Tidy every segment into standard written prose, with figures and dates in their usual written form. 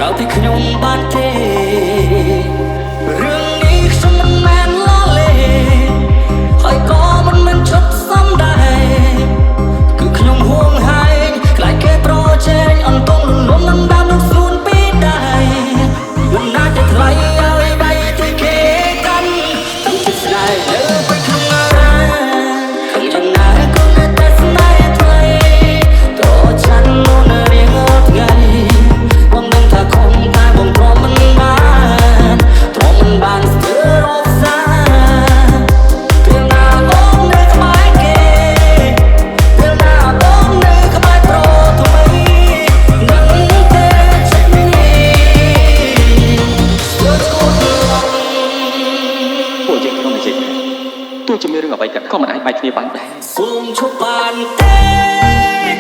ក្រៅពីខ្ញុំបានទេរឿងនេះខ្ញុំមិនមែនលាលេហើយក៏មិនមែនជប់សំដែរគឺខ្ញុំហួងហែងខ្លាចគេប្រជែងអន្តងលំនឹងដើមនឹងស្រួនពីដែរមិនណាច់តែថ្លៃឲ្យដៃទីគេកាន់ទាំងជាស្នេហ៍លើបិទក្នុងរាខ្ញុំចំណាយក៏នៅតែស្នេហ៍ថ្លៃតោះចាន់មុនរៀងអត់ថ្ងៃបងដឹងថាខំតែបងព្រមមិនបានព្រមមិនបានស្ទើររកសាពេលណាបងនៅក្បែរគេពេលណាបងនៅក្បែរប្រថ្មីនឹងតែចិត្តនេះស្ទើរស្គាល់ពួកយើងក្នុងចិត្តទោះជាមានរឿងអ្វីក៏មិនអាចបែកគ្នាបានដែរសូមឈប់បានទេ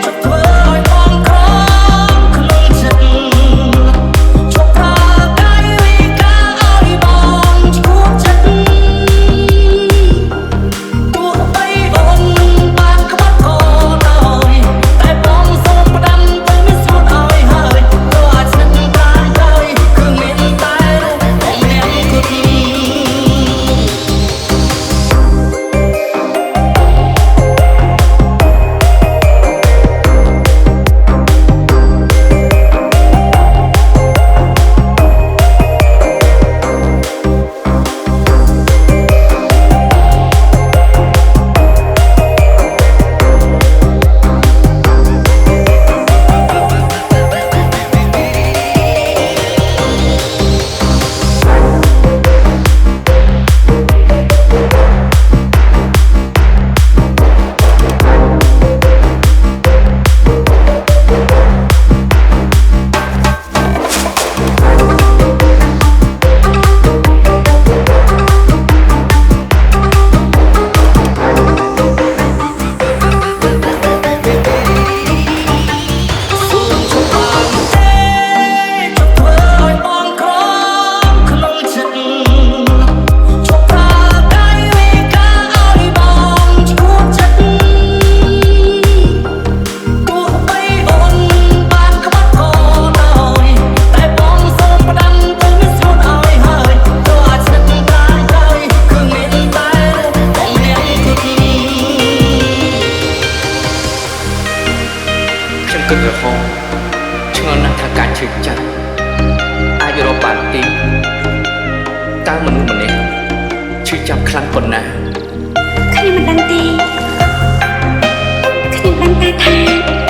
ជប់ធ្វើឲ្យបងក្រំក្នុងចិត្តជប់ប្រើកាយវិការឲ្យបងឈួតចិត្តទោះបីបងបានក្បត់ក៏ដោយតែបងសូមផ្ដាំទៅមិនស្រួលឲ្យហើយក៏អាចស្និទ្ធប្រាណហើយគឺមានតែរូបបងអ្នកគិតគិតរហូតឆ្ងល់ណាស់ថាការឈឺចាប់អាចរកបានទីតើមនុស្សម្នាក់ឈឺចាប់ខ្លាំងប៉ុណ្ណាខ្ញុំមិនដឹងទេខ្ញុំដឹងតែថា